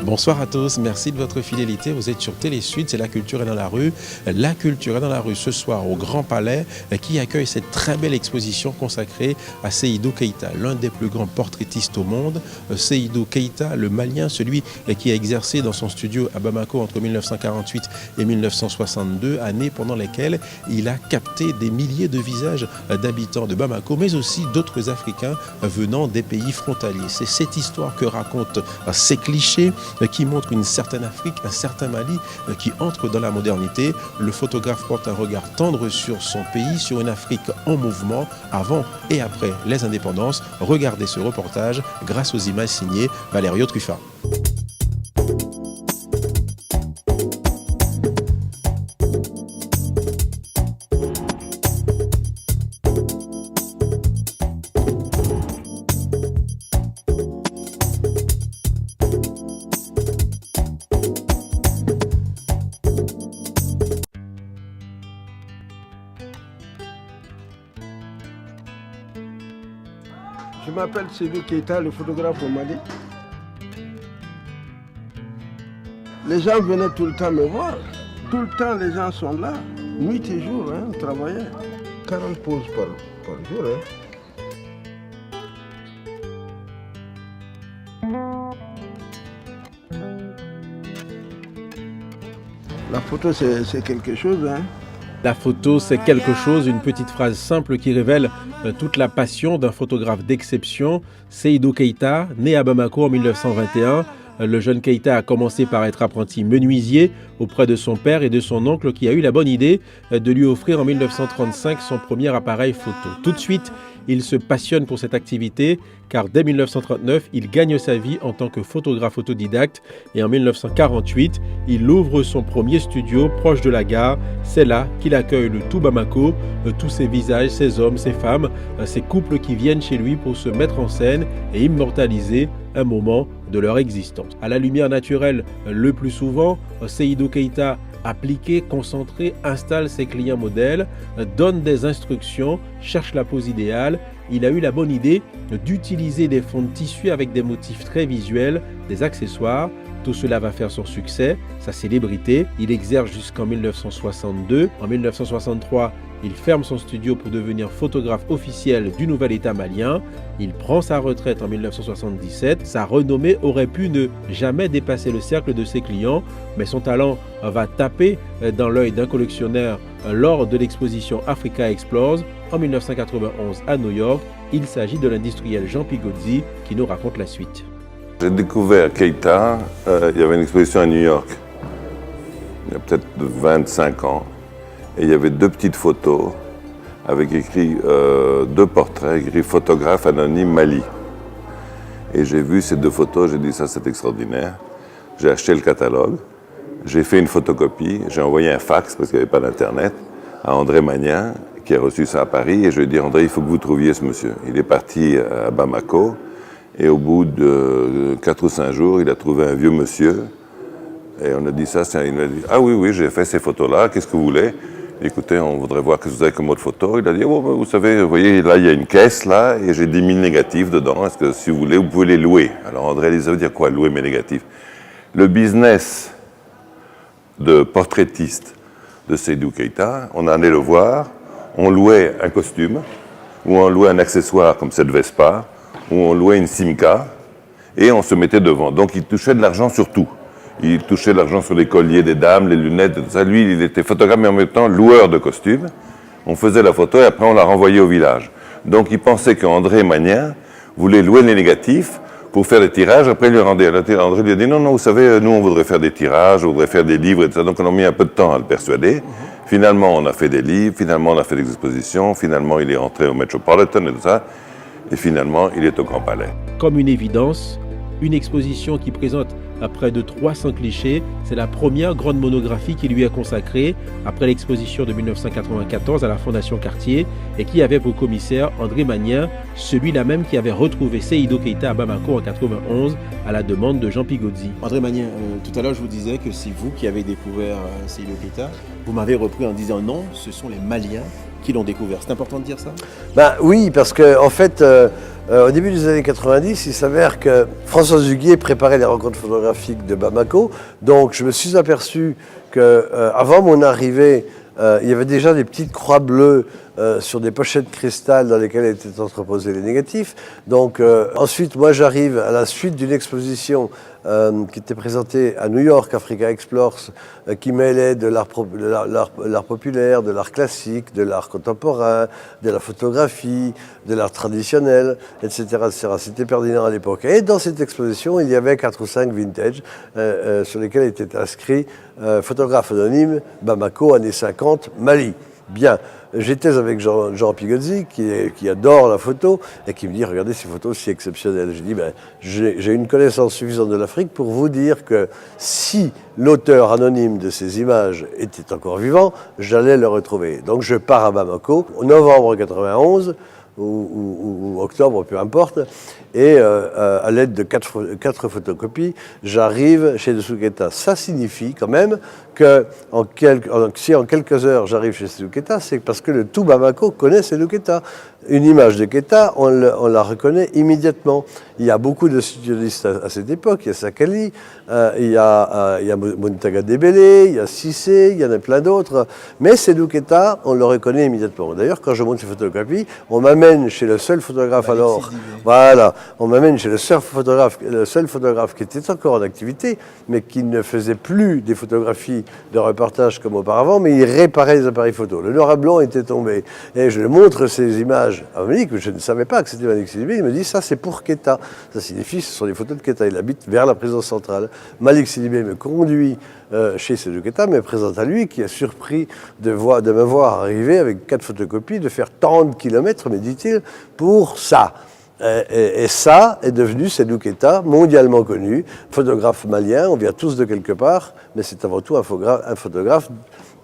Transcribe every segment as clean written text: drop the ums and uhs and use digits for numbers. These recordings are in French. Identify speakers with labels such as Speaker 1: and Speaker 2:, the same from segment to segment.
Speaker 1: Bonsoir à tous, merci de votre fidélité. Vous êtes sur Télé Sud, c'est La Culture est dans la rue. La Culture est dans la rue ce soir au Grand Palais qui accueille cette très belle exposition consacrée à Seydou Keïta, l'un des plus grands portraitistes au monde. Seydou Keïta, le Malien, celui qui a exercé dans son studio à Bamako entre 1948 et 1962, années pendant lesquelles il a capté des milliers de visages d'habitants de Bamako, mais aussi d'autres Africains venant des pays frontaliers. C'est cette histoire que racontent ces clichés qui montre une certaine Afrique, un certain Mali qui entre dans la modernité. Le photographe porte un regard tendre sur son pays, sur une Afrique en mouvement avant et après les indépendances. Regardez ce reportage grâce aux images signées Valerio Truffaut.
Speaker 2: Je m'appelle Seydou Keïta, le photographe au Mali. Les gens venaient tout le temps me voir. Tout le temps, les gens sont là. Nuit et jour, travaillaient. 40 poses par jour. La photo, c'est quelque chose.
Speaker 1: La photo, c'est quelque chose, une petite phrase simple qui révèle toute la passion d'un photographe d'exception. Seydou Keïta, né à Bamako en 1921. Le jeune Keïta a commencé par être apprenti menuisier auprès de son père et de son oncle qui a eu la bonne idée de lui offrir en 1935 son premier appareil photo. Tout de suite, il se passionne pour cette activité car dès 1939, il gagne sa vie en tant que photographe autodidacte et en 1948, il ouvre son premier studio proche de la gare. C'est là qu'il accueille le tout Bamako, tous ces visages, ces hommes, ces femmes, ces couples qui viennent chez lui pour se mettre en scène et immortaliser un moment de leur existence. À la lumière naturelle, le plus souvent, Seydou Keïta, appliqué, concentré, installe ses clients modèles, donne des instructions, cherche la pose idéale. Il a eu la bonne idée d'utiliser des fonds de tissu avec des motifs très visuels, des accessoires. Tout cela va faire son succès, sa célébrité. Il exerce jusqu'en 1962. En 1963, il ferme son studio pour devenir photographe officiel du nouvel État malien. Il prend sa retraite en 1977. Sa renommée aurait pu ne jamais dépasser le cercle de ses clients, mais son talent va taper dans l'œil d'un collectionneur lors de l'exposition Africa Explores en 1991 à New York. Il s'agit de l'industriel Jean Pigozzi qui nous raconte la suite.
Speaker 3: J'ai découvert Keïta, il y avait une exposition à New York, il y a peut-être 25 ans, et il y avait deux petites photos avec écrit deux portraits, écrit photographe anonyme Mali. Et j'ai vu ces deux photos, j'ai dit ça c'est extraordinaire. J'ai acheté le catalogue, j'ai fait une photocopie, j'ai envoyé un fax parce qu'il n'y avait pas d'internet à André Magnin qui a reçu ça à Paris et je lui ai dit André il faut que vous trouviez ce monsieur. Il est parti à Bamako. Et au bout de 4 ou 5 jours, il a trouvé un vieux monsieur. Et on a dit ça, il m'a dit « Ah oui, j'ai fait ces photos-là, qu'est-ce que vous voulez ?» Écoutez, on voudrait voir ce que vous avez comme autre photo. Il a dit « Oh, vous savez, vous voyez, là, il y a une caisse, là, et j'ai 10 000 négatifs dedans. Est-ce que, si vous voulez, vous pouvez les louer ?» Alors André dit « Ça veut dire quoi, louer mes négatifs ?» Le business de portraitiste de Seydou Keïta, on allait le voir, on louait un costume, ou on louait un accessoire comme cette Vespa, où on louait une Simca et on se mettait devant. Donc il touchait de l'argent sur tout. Il touchait de l'argent sur les colliers des dames, les lunettes, tout ça. Lui, il était photographe mais en même temps loueur de costumes. On faisait la photo et après on la renvoyait au village. Donc il pensait qu'André Magnin voulait louer les négatifs pour faire des tirages. Après il lui rendait. André lui a dit non, vous savez, nous on voudrait faire des tirages, on voudrait faire des livres et tout ça. Donc on a mis un peu de temps à le persuader. Finalement on a fait des livres, finalement on a fait des expositions, finalement il est rentré au Metropolitan et tout ça. Et finalement, il est au Grand Palais.
Speaker 1: Comme une évidence, une exposition qui présente près de 300 clichés. C'est la première grande monographie qui lui est consacrée après l'exposition de 1994 à la Fondation Cartier et qui avait pour commissaire André Magnin, celui-là même qui avait retrouvé Seydou Keïta à Bamako en 1991 à la demande de Jean Pigozzi. André Magnin, tout à l'heure je vous disais que c'est vous qui avez découvert Seydou Keïta. Vous m'avez repris en disant non, ce sont les Maliens qui l'ont découvert. C'est important de dire ça?
Speaker 4: Oui, parce que en fait, Au début des années 90, il s'avère que François Zuguier préparait les rencontres photographiques de Bamako. Donc je me suis aperçu qu'avant mon arrivée, il y avait déjà des petites croix bleues sur des pochettes cristal dans lesquelles étaient entreposés les négatifs. Donc ensuite, moi j'arrive à la suite d'une exposition qui était présentée à New York, Africa Explores, qui mêlait de l'art populaire, de l'art classique, de l'art contemporain, de la photographie, de l'art traditionnel, etc. etc. C'était pertinent à l'époque. Et dans cette exposition, il y avait 4 ou 5 vintage sur lesquels était inscrit photographe anonyme, Bamako, années 50, Mali. Bien, j'étais avec Jean Pigozzi, qui adore la photo, et qui me dit, regardez ces photos si exceptionnelles. Je dis, j'ai une connaissance suffisante de l'Afrique pour vous dire que si l'auteur anonyme de ces images était encore vivant, j'allais le retrouver. Donc je pars à Bamako, en novembre 91, ou octobre, peu importe, et à l'aide de 4 photocopies, j'arrive chez Seydou Keita. Ça signifie quand même que si en quelques heures j'arrive chez Seydou Keita, c'est parce que le tout Bamako connaît Seydou Keita. Une image de Keita, on la reconnaît immédiatement. Il y a beaucoup de studiosistes à cette époque. Il y a Sakali, il y a Muntaga Debele, il y a Cissé, il y en a plein d'autres. Mais Seydou Keita, on le reconnaît immédiatement. D'ailleurs, quand je monte ces photographies, on m'amène chez le seul photographe alors. Voilà, on m'amène chez le seul photographe qui était encore en activité, mais qui ne faisait plus des photographies de reportage comme auparavant, mais il réparait les appareils photo. Le noir et blanc était tombé. Et je lui montre ces images à Malik, que je ne savais pas que c'était Malik Sidibé. Il me dit, ça c'est pour Keita. Ça signifie, ce sont des photos de Keita. Il habite vers la présidence centrale. Malik Sidibé me conduit chez Seydou Keita, me présente à lui, qui est surpris de me voir arriver avec 4 photocopies, de faire tant de kilomètres, me dit-il, pour ça. Et ça est devenu Seydou Keita, mondialement connu, photographe malien, on vient tous de quelque part, mais c'est avant tout un photographe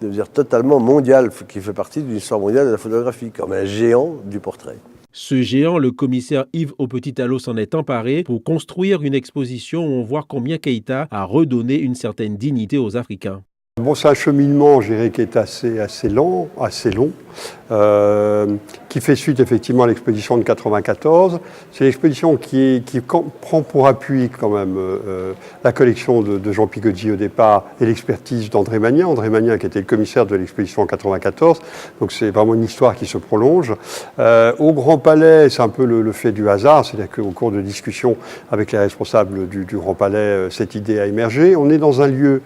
Speaker 4: de dire totalement mondial, qui fait partie d'une histoire mondiale de la photographie, comme un géant du portrait.
Speaker 1: Ce géant, le commissaire Yves Aupetit-Allo s'en est emparé pour construire une exposition où on voit combien Keita a redonné une certaine dignité aux Africains.
Speaker 5: Bon, c'est un cheminement, je dirais, qui est assez lent, assez long, qui fait suite effectivement à l'exposition de 94. C'est l'exposition qui prend pour appui quand même la collection de Jean Pigozzi au départ et l'expertise d'André Magnin. André Magnin qui était le commissaire de l'exposition en 94. Donc c'est vraiment une histoire qui se prolonge. Au Grand Palais, c'est un peu le fait du hasard, c'est-à-dire qu'au cours de discussions avec les responsables du Grand Palais, cette idée a émergé. On est dans un lieu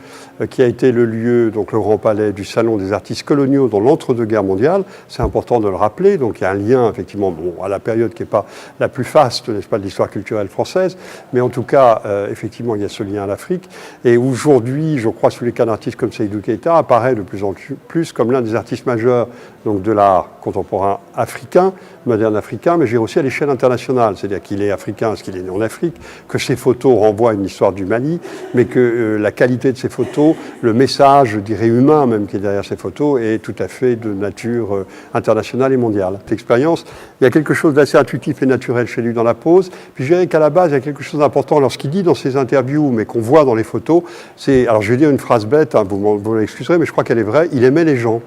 Speaker 5: qui a été le lieu, donc le Grand Palais du Salon des artistes coloniaux dans l'entre-deux-guerres mondiales. C'est important de le rappeler. Donc il y a un lien, effectivement, à la période qui n'est pas la plus faste, n'est-ce pas, de l'histoire culturelle française. Mais en tout cas, effectivement, il y a ce lien à l'Afrique. Et aujourd'hui, je crois, sous les cas d'artistes comme Seydou Keita, apparaît de plus en plus comme l'un des artistes majeurs donc, de l'art contemporain africain, moderne africain, mais j'ai aussi à l'échelle internationale. C'est-à-dire qu'il est africain parce qu'il est né en Afrique, que ses photos renvoient à une histoire du Mali, mais que la qualité de ses photos, le message, je dirais humain même, qui est derrière ces photos, est tout à fait de nature internationale et mondiale. Cette expérience, il y a quelque chose d'assez intuitif et naturel chez lui dans la pose. Puis je dirais qu'à la base, il y a quelque chose d'important lorsqu'il dit dans ses interviews, mais qu'on voit dans les photos, c'est, alors je vais dire une phrase bête, hein, vous m'excuserez, mais je crois qu'elle est vraie, il aimait les gens.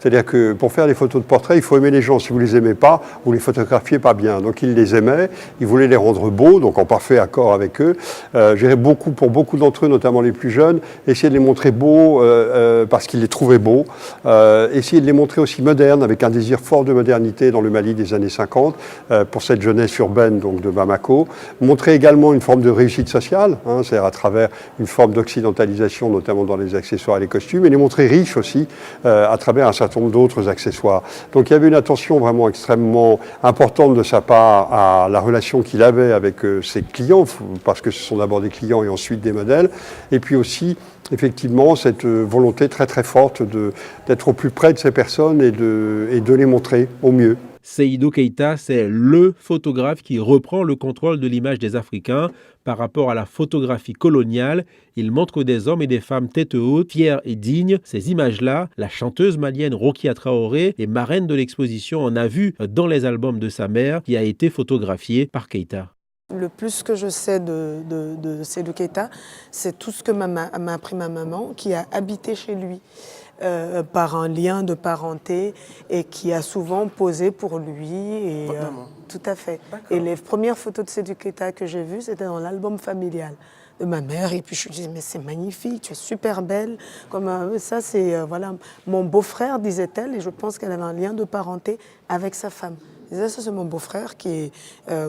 Speaker 5: C'est-à-dire que pour faire des photos de portrait, il faut aimer les gens. Si vous les aimez pas, vous les photographiez pas bien. Donc il les aimait, il voulait les rendre beaux, donc en parfait accord avec eux. Pour beaucoup d'entre eux, notamment les plus jeunes, essayer de les montrer beaux parce qu'il les trouvait beaux. Essayer de les montrer aussi modernes, avec un désir fort de modernité dans le Mali des années 50, pour cette jeunesse urbaine donc de Bamako. Montrer également une forme de réussite sociale, hein, c'est-à-dire à travers une forme d'occidentalisation, notamment dans les accessoires et les costumes, et les montrer riches aussi, à travers un certain nombre d'autres accessoires. Donc il y avait une attention vraiment extrêmement importante de sa part à la relation qu'il avait avec ses clients, parce que ce sont d'abord des clients et ensuite des modèles, et puis aussi effectivement cette volonté très très forte d'être au plus près de ces personnes et de les montrer au mieux.
Speaker 1: Seydou Keita, c'est le photographe qui reprend le contrôle de l'image des Africains par rapport à la photographie coloniale. Il montre des hommes et des femmes tête haute, fiers et dignes. Ces images-là, la chanteuse malienne Rokia Traoré et marraine de l'exposition en a vu dans les albums de sa mère qui a été photographiée par Keita.
Speaker 6: Le plus que je sais de Seydou Keita, c'est tout ce que m'a appris ma maman qui a habité chez lui. par un lien de parenté et qui a souvent posé pour lui. Et, tout à fait. Et les premières photos de Seydou Keita que j'ai vues, c'était dans l'album familial de ma mère. Et puis je lui disais, mais c'est magnifique, tu es super belle. Comme ça, c'est voilà, mon beau-frère, disait-elle, et je pense qu'elle avait un lien de parenté avec sa femme. Elle disait, ça c'est mon beau-frère qui est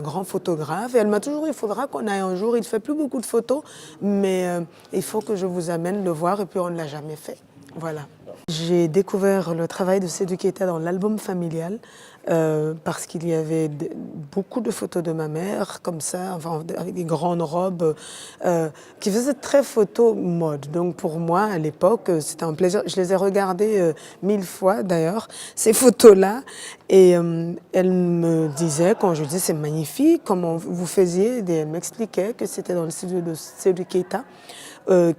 Speaker 6: grand photographe. Et elle m'a toujours dit, il faudra qu'on aille un jour. Il ne fait plus beaucoup de photos, mais il faut que je vous amène le voir. Et puis on ne l'a jamais fait. Voilà. J'ai découvert le travail de Seydou Keita dans l'album familial parce qu'il y avait beaucoup de photos de ma mère, comme ça, enfin, avec des grandes robes, qui faisaient très photo mode. Donc pour moi, à l'époque, c'était un plaisir. Je les ai regardées 1000 fois d'ailleurs, ces photos-là. Et elle me disait, quand je lui disais c'est magnifique, comment vous faisiez, et elle m'expliquait que c'était dans le studio de Seydou Keita.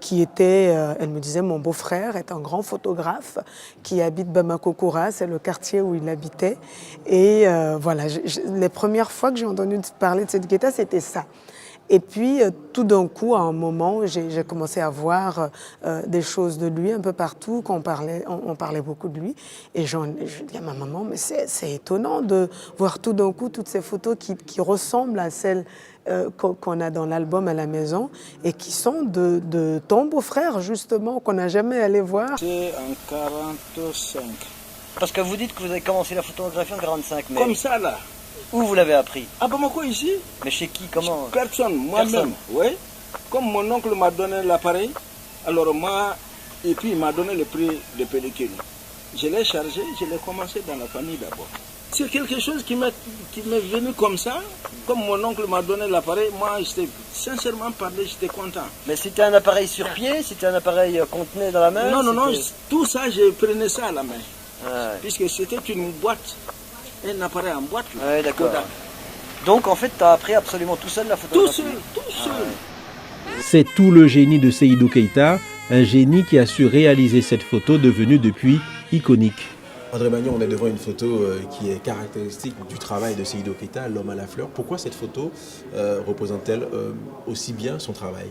Speaker 6: Qui était, elle me disait, mon beau-frère est un grand photographe qui habite Bamako Koura, c'est le quartier où il habitait. Et voilà, les premières fois que j'ai entendu parler de Seydou Keita, c'était ça. Et puis, tout d'un coup, à un moment, j'ai commencé à voir des choses de lui un peu partout, on parlait beaucoup de lui. Et je dis à ma maman, mais c'est étonnant de voir tout d'un coup toutes ces photos qui ressemblent à celles qu'on a dans l'album à la maison et qui sont de ton beau-frère, justement, qu'on n'a jamais allé voir.
Speaker 7: C'est en 45.
Speaker 8: Parce que vous dites que vous avez commencé la photographie en 45, mais...
Speaker 7: Comme ça, là.
Speaker 8: Où vous l'avez appris?
Speaker 7: À Bamako, ici.
Speaker 8: Mais chez qui? Comment?
Speaker 7: Personne, moi-même. Oui. Comme mon oncle m'a donné l'appareil, alors moi, et puis il m'a donné le prix de pellicule. Je l'ai chargé, je l'ai commencé dans la famille d'abord. C'est quelque chose qui m'est venu comme ça. Comme mon oncle m'a donné l'appareil, moi, sincèrement parlé, j'étais content.
Speaker 8: Mais c'était un appareil sur pied? C'était un appareil qu'on tenait dans la main?
Speaker 7: Non, non, non, tout ça, je prenais ça à la main.
Speaker 8: Ah ouais.
Speaker 7: Puisque c'était une boîte, un appareil en boîte.
Speaker 8: Oui, d'accord. Donc, en fait, tu as appris absolument tout seul la photographie?
Speaker 7: Tout seul.
Speaker 1: C'est tout le génie de Seydou Keita, un génie qui a su réaliser cette photo devenue depuis iconique.
Speaker 9: André Magnon, on est devant une photo qui est caractéristique du travail de Seydou Keita, l'homme à la fleur. Pourquoi cette photo représente-t-elle aussi bien son travail?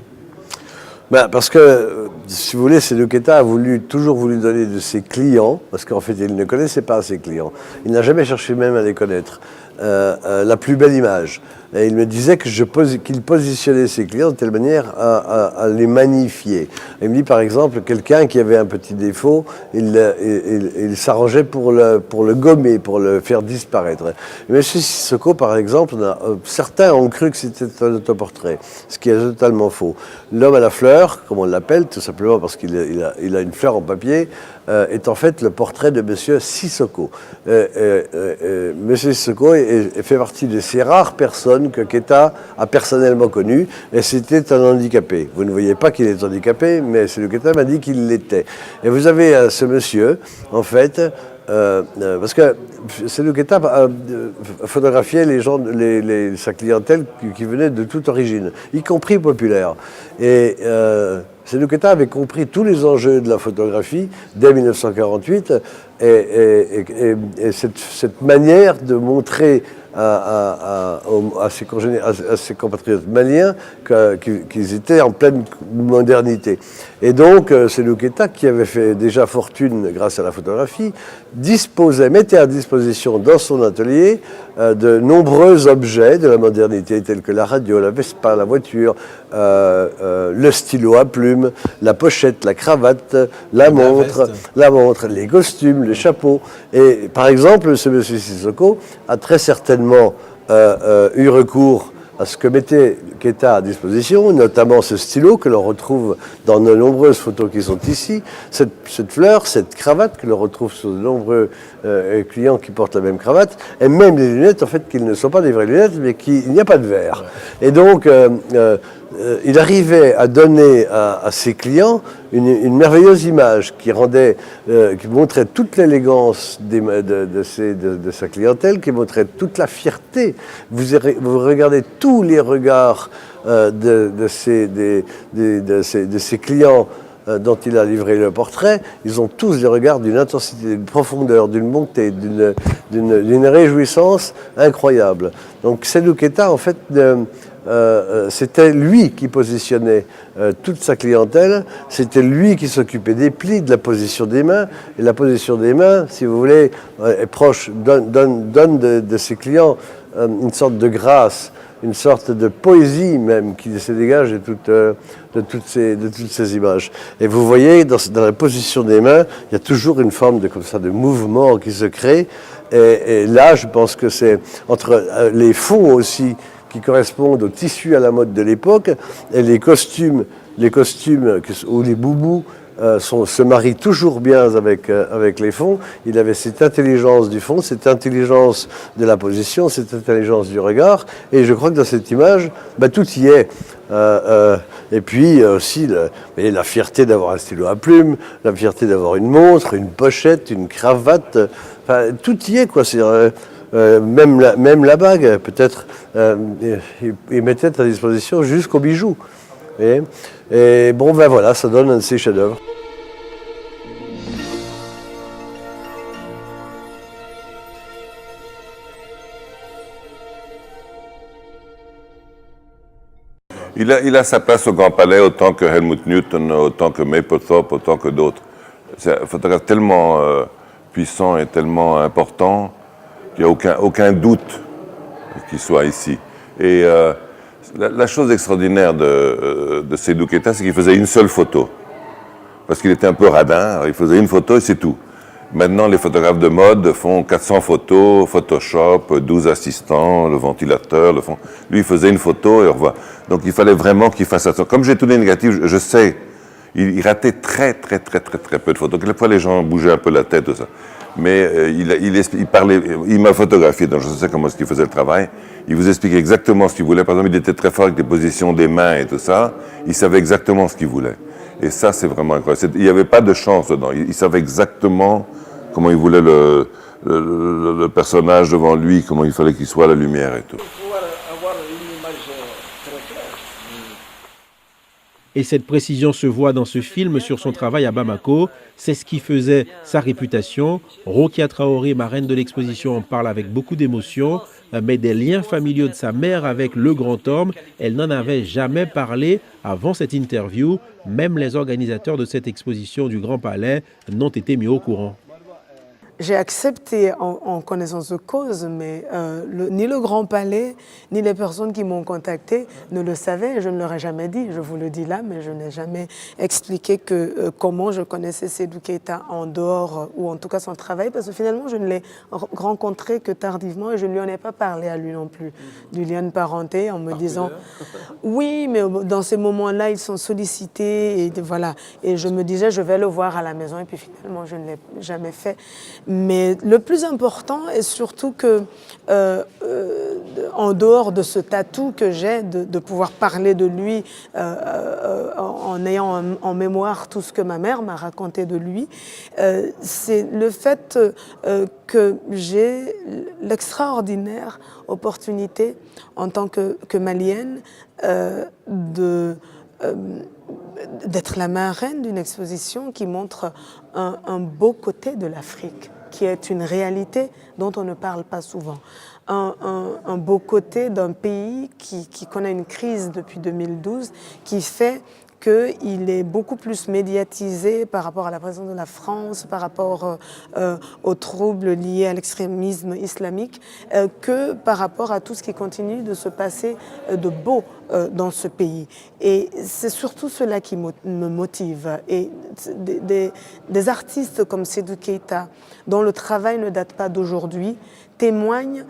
Speaker 4: Parce que, si vous voulez, Seydou Keita a toujours voulu donner de ses clients, parce qu'en fait, il ne connaissait pas ses clients. Il n'a jamais cherché même à les connaître. La plus belle image. Et il me disait qu'il positionnait ses clients de telle manière à les magnifier. Il me dit par exemple, quelqu'un qui avait un petit défaut, il s'arrangeait pour le gommer, pour le faire disparaître. Et M. Sissoko, par exemple, certains ont cru que c'était un autoportrait, ce qui est totalement faux. L'homme à la fleur, comme on l'appelle, tout simplement parce qu'il a une fleur en papier, est en fait le portrait de M. Sissoko. M. Sissoko fait partie de ces rares personnes que Keita a personnellement connues, et c'était un handicapé. Vous ne voyez pas qu'il est handicapé, mais Seydou Keita m'a dit qu'il l'était. Et vous avez ce monsieur, en fait, parce que Seydou Keita photographiait les gens, sa clientèle qui venait de toute origine, y compris populaire. Et Seydou Keita avait compris tous les enjeux de la photographie dès 1948, et cette manière de montrer à ses compatriotes maliens qu'ils étaient en pleine modernité. Et donc, Seydou Keita, qui avait fait déjà fortune grâce à la photographie, mettait à disposition dans son atelier de nombreux objets de la modernité, tels que la radio, la Vespa, la voiture, le stylo à plumes, la pochette, la cravate, la montre, les costumes, les chapeaux. Et par exemple, ce monsieur Sissoko a très certainement eu recours à ce que mettait Keita à disposition, notamment ce stylo que l'on retrouve dans de nombreuses photos qui sont ici, cette fleur, cette cravate que l'on retrouve sur de nombreux clients qui portent la même cravate, et même les lunettes, en fait, qu'ils ne sont pas des vraies lunettes, mais qu'il n'y a pas de verre. Et donc, il arrivait à donner à ses clients une merveilleuse image qui montrait toute l'élégance de sa clientèle, qui montrait toute la fierté. Vous regardez tous les regards de ses clients dont il a livré le portrait, ils ont tous des regards d'une intensité, d'une profondeur, d'une bonté, d'une réjouissance incroyable. Donc Seydou Keita, en fait, c'était lui qui positionnait toute sa clientèle, c'était lui qui s'occupait des plis, de la position des mains. Et la position des mains, si vous voulez, est proche, donne de ses clients une sorte de grâce, une sorte de poésie même qui se dégage de toutes ces images. Et vous voyez, dans la position des mains, il y a toujours une forme de mouvement qui se crée. Et là, je pense que c'est entre les fonds aussi qui correspondent au tissu à la mode de l'époque et les costumes ou les boubous se marient toujours bien avec les fonds. Il avait cette intelligence du fond, cette intelligence de la position, cette intelligence du regard. Et je crois que dans cette image, tout y est. Et puis aussi la fierté d'avoir un stylo à plumes, la fierté d'avoir une montre, une pochette, une cravate. Enfin, tout y est, quoi. C'est, même la bague, peut-être, il mettait à disposition jusqu'aux bijoux. Et bon, voilà, ça donne un de ses chefs-d'œuvre.
Speaker 3: Il a sa place au Grand Palais autant que Helmut Newton, autant que Mapplethorpe, autant que d'autres. C'est un photographe tellement puissant et tellement important qu'il n'y a aucun doute qu'il soit ici. Et la chose extraordinaire de Seydou Keita, c'est qu'il faisait une seule photo. Parce qu'il était un peu radin, il faisait une photo et c'est tout. Maintenant, les photographes de mode font 400 photos, Photoshop, 12 assistants, le ventilateur, le fond. Lui, il faisait une photo et au revoir. Donc, il fallait vraiment qu'il fasse attention. Comme j'ai tourné négatif, je sais, il ratait très peu de photos. Quelquefois, les gens bougeaient un peu la tête, tout ça. Mais il parlait, il m'a photographié, donc je sais comment est-ce qu'il faisait le travail. Il vous expliquait exactement ce qu'il voulait. Par exemple, il était très fort avec les positions des mains et tout ça. Il savait exactement ce qu'il voulait. Et ça, c'est vraiment incroyable. Il n'y avait pas de chance dedans. Il savait exactement comment il voulait le personnage devant lui, comment il fallait qu'il soit, la lumière et tout.
Speaker 1: Et cette précision se voit dans ce film sur son travail à Bamako. C'est ce qui faisait sa réputation. Rokia Traoré, marraine de l'exposition, en parle avec beaucoup d'émotion. Mais des liens familiaux de sa mère avec le grand homme, elle n'en avait jamais parlé avant cette interview. Même les organisateurs de cette exposition du Grand Palais n'ont été mis au courant.
Speaker 6: J'ai accepté en connaissance de cause, mais ni le Grand Palais, ni les personnes qui m'ont contacté ne le savaient. Je ne leur ai jamais dit, je vous le dis là, mais je n'ai jamais expliqué comment je connaissais Seydou Keita en dehors, ou en tout cas son travail, parce que finalement, je ne l'ai rencontré que tardivement et je ne lui en ai pas parlé à lui non plus, du lien de parenté, en me disant oui, mais dans ces moments-là, ils sont sollicités, et voilà. Et je me disais, je vais le voir à la maison, et puis finalement, je ne l'ai jamais fait. Mais le plus important est surtout que, en dehors de ce tatou que j'ai, de pouvoir parler de lui en ayant en mémoire tout ce que ma mère m'a raconté de lui, c'est le fait que j'ai l'extraordinaire opportunité en tant que malienne d'être la marraine d'une exposition qui montre un beau côté de l'Afrique, qui est une réalité dont on ne parle pas souvent. Un beau côté d'un pays qui connaît une crise depuis 2012, qui fait qu'il est beaucoup plus médiatisé par rapport à la présence de la France, par rapport aux troubles liés à l'extrémisme islamique, que par rapport à tout ce qui continue de se passer de beau dans ce pays. Et c'est surtout cela qui me motive. Et des artistes comme Seydou Keita, dont le travail ne date pas d'aujourd'hui, témoignent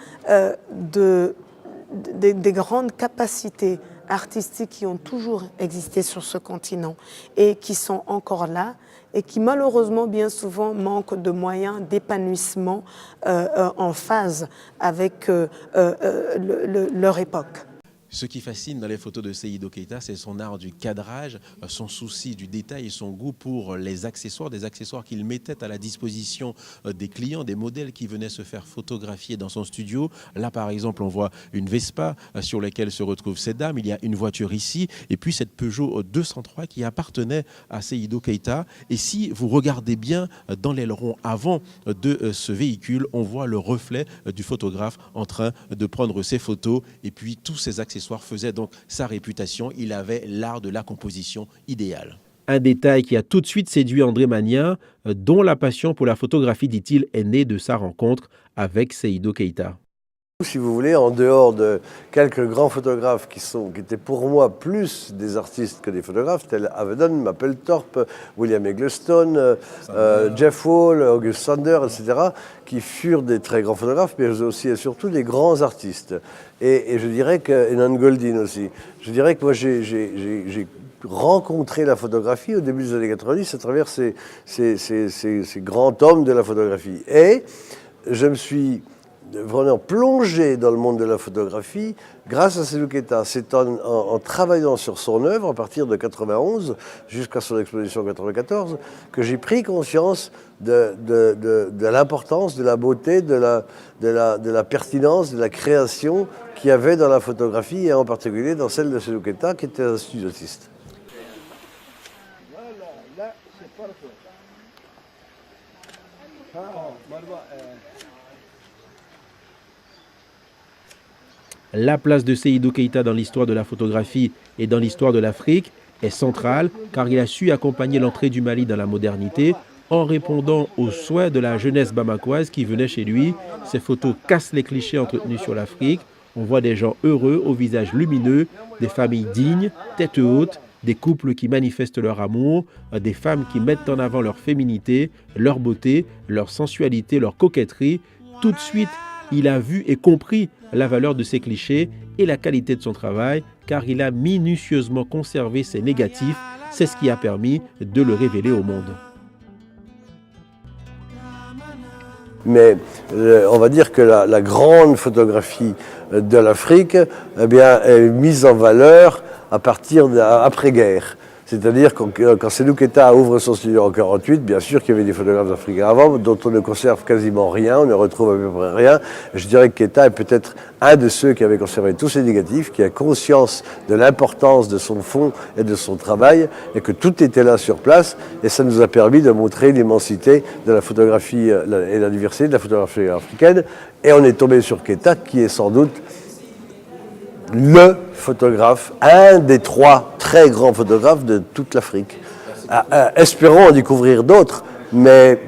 Speaker 6: des grandes capacités artistiques qui ont toujours existé sur ce continent et qui sont encore là et qui malheureusement bien souvent manquent de moyens d'épanouissement en phase avec leur époque.
Speaker 1: Ce qui fascine dans les photos de Seydou Keita, c'est son art du cadrage, son souci du détail et son goût pour les accessoires, des accessoires qu'il mettait à la disposition des clients, des modèles qui venaient se faire photographier dans son studio. Là, par exemple, on voit une Vespa sur laquelle se retrouvent ces dames. Il y a une voiture ici et puis cette Peugeot 203 qui appartenait à Seydou Keita. Et si vous regardez bien dans l'aileron avant de ce véhicule, on voit le reflet du photographe en train de prendre ses photos et puis tous ces accessoires
Speaker 9: accessoires faisaient donc sa réputation. Il avait l'art de la composition idéale.
Speaker 1: Un détail qui a tout de suite séduit André Magnin, dont la passion pour la photographie, dit-il, est née de sa rencontre avec Seydou Keïta.
Speaker 4: Si vous voulez, en dehors de quelques grands photographes qui étaient pour moi plus des artistes que des photographes, tels Avedon, Mapplethorpe, William Eggleston, Jeff Wall, August Sander, etc., qui furent des très grands photographes, mais aussi et surtout des grands artistes. Et je dirais que, et Nan Goldin aussi, je dirais que moi j'ai rencontré la photographie au début des années 90 à travers ces grands hommes de la photographie. Et je me suis vraiment plongé dans le monde de la photographie grâce à Seydou Keïta. C'est en travaillant sur son œuvre à partir de 91 jusqu'à son exposition en 94 que j'ai pris conscience de l'importance, de la beauté, de la pertinence, de la création qu'il y avait dans la photographie et en particulier dans celle de Seydou Keïta qui était un studiotiste.
Speaker 2: Voilà, là c'est parfait.
Speaker 1: La place de Seydou Keïta dans l'histoire de la photographie et dans l'histoire de l'Afrique est centrale car il a su accompagner l'entrée du Mali dans la modernité en répondant aux souhaits de la jeunesse bamakoise qui venait chez lui. Ces photos cassent les clichés entretenus sur l'Afrique. On voit des gens heureux, au visage lumineux, des familles dignes, tête haute, des couples qui manifestent leur amour, des femmes qui mettent en avant leur féminité, leur beauté, leur sensualité, leur coquetterie. Tout de suite, il a vu et compris la valeur de ces clichés et la qualité de son travail, car il a minutieusement conservé ses négatifs. C'est ce qui a permis de le révéler au monde.
Speaker 4: Mais on va dire que la grande photographie de l'Afrique eh bien, est mise en valeur à partir d'après-guerre. C'est-à-dire quand Seydou Keïta ouvre son studio en 1948, bien sûr qu'il y avait des photographes africains avant, dont on ne conserve quasiment rien, on ne retrouve à peu près rien. Je dirais que Keïta est peut-être un de ceux qui avait conservé tous ces négatifs, qui a conscience de l'importance de son fond et de son travail, et que tout était là sur place, et ça nous a permis de montrer l'immensité de la photographie et la diversité de la photographie africaine. Et on est tombé sur Keïta, qui est sans doute le photographe, un des 3 très grands photographes de toute l'Afrique. Espérons en découvrir d'autres, mais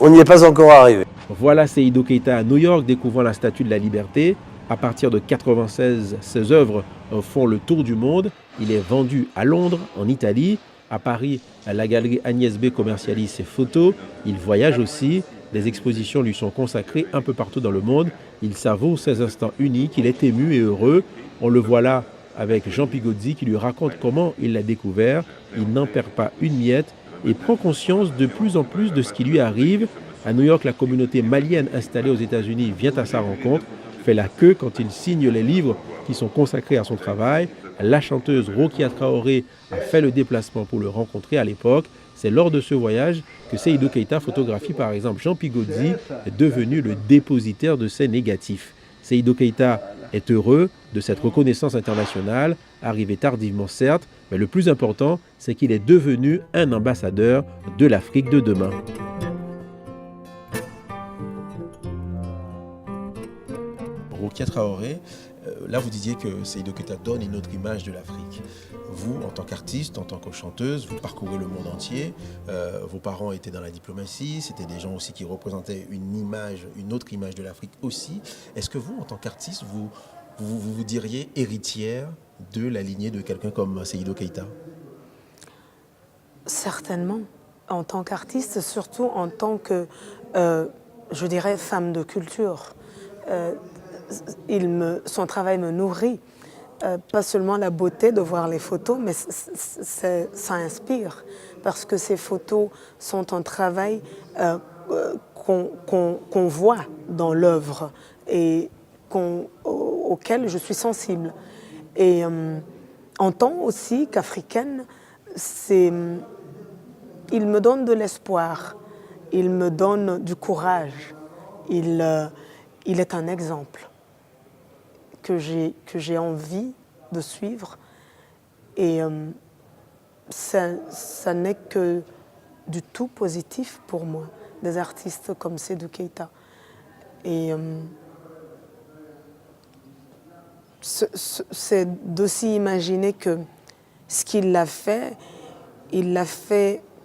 Speaker 4: on n'y est pas encore arrivé.
Speaker 1: Voilà Seydou Keïta à New York découvrant la Statue de la Liberté. À partir de 1996, ses œuvres font le tour du monde. Il est vendu à Londres, en Italie. À Paris, la galerie Agnès B commercialise ses photos. Il voyage aussi. Des expositions lui sont consacrées un peu partout dans le monde. Il savoure ces instants uniques, il est ému et heureux. On le voit là avec Jean Pigozzi qui lui raconte comment il l'a découvert. Il n'en perd pas une miette et prend conscience de plus en plus de ce qui lui arrive. À New York, la communauté malienne installée aux États-Unis vient à sa rencontre, fait la queue quand il signe les livres qui sont consacrés à son travail. La chanteuse Rokia Traoré a fait le déplacement pour le rencontrer à l'époque. C'est lors de ce voyage que Seydou Keïta photographie par exemple Jean Pigozzi, devenu le dépositaire de ses négatifs. Seydou Keïta est heureux de cette reconnaissance internationale, arrivé tardivement certes, mais le plus important, c'est qu'il est devenu un ambassadeur de l'Afrique de demain.
Speaker 9: Rokia Traoré, là vous disiez que Seydou Keïta donne une autre image de l'Afrique. Vous, en tant qu'artiste, en tant que chanteuse, vous parcourez le monde entier. Vos parents étaient dans la diplomatie, c'était des gens aussi qui représentaient une autre image de l'Afrique aussi. Est-ce que vous, en tant qu'artiste, vous diriez héritière de la lignée de quelqu'un comme Seydou Keïta?
Speaker 6: Certainement. En tant qu'artiste, surtout en tant que, je dirais, femme de culture. Son travail me nourrit. Pas seulement la beauté de voir les photos, mais ça inspire. Parce que ces photos sont un travail qu'on voit dans l'œuvre et auquel je suis sensible. Et en tant aussi qu'africaine, il me donne de l'espoir, il me donne du courage, il est un exemple que j'ai envie de suivre. Et ça n'est que du tout positif pour moi, des artistes comme Seydou Keïta. Et c'est d'aussi imaginer que ce qu'il l'a fait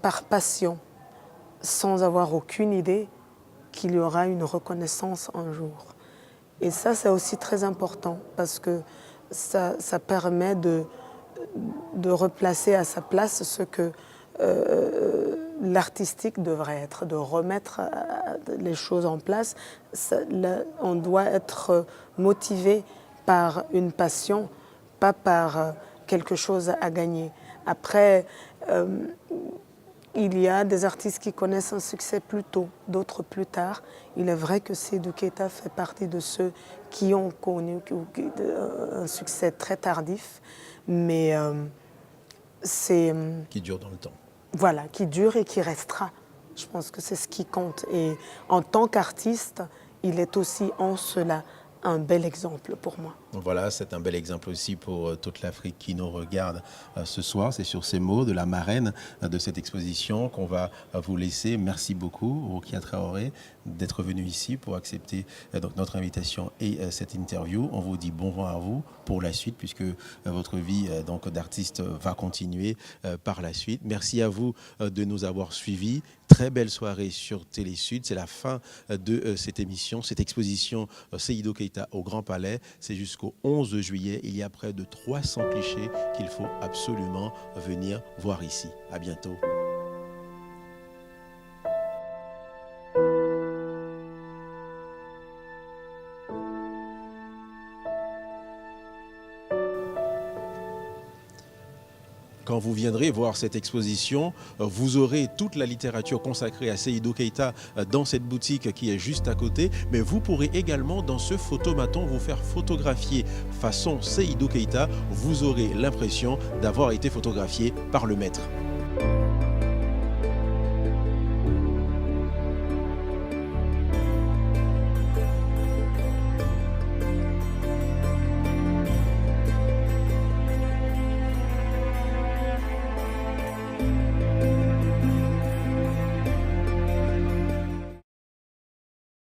Speaker 6: par passion, sans avoir aucune idée qu'il y aura une reconnaissance un jour. Et ça, c'est aussi très important parce que ça permet de replacer à sa place ce que l'artistique devrait être, de remettre les choses en place. On doit être motivé par une passion, pas par quelque chose à gagner. Après, il y a des artistes qui connaissent un succès plus tôt, d'autres plus tard. Il est vrai que Seydou Keita fait partie de ceux qui ont connu un succès très tardif, mais c'est...
Speaker 9: Qui dure dans le temps.
Speaker 6: Voilà, qui dure et qui restera. Je pense que c'est ce qui compte. Et en tant qu'artiste, il est aussi en cela un bel exemple pour moi.
Speaker 9: Voilà, c'est un bel exemple aussi pour toute l'Afrique qui nous regarde ce soir. C'est sur ces mots de la marraine de cette exposition qu'on va vous laisser. Merci beaucoup, Rokia Traoré, d'être venu ici pour accepter donc notre invitation et cette interview. On vous dit bon vent à vous pour la suite, puisque votre vie donc d'artiste va continuer par la suite. Merci à vous de nous avoir suivis. Très belle soirée sur Télé Sud. C'est la fin de cette émission, cette exposition Seydou Keita au Grand Palais. C'est jusqu'au 11 juillet. Il y a près de 300 clichés qu'il faut absolument venir voir ici. À bientôt. Quand vous viendrez voir cette exposition, vous aurez toute la littérature consacrée à Seydou Keita dans cette boutique qui est juste à côté, mais vous pourrez également dans ce photomaton vous faire photographier façon Seydou Keita. Vous aurez l'impression d'avoir été photographié par le maître.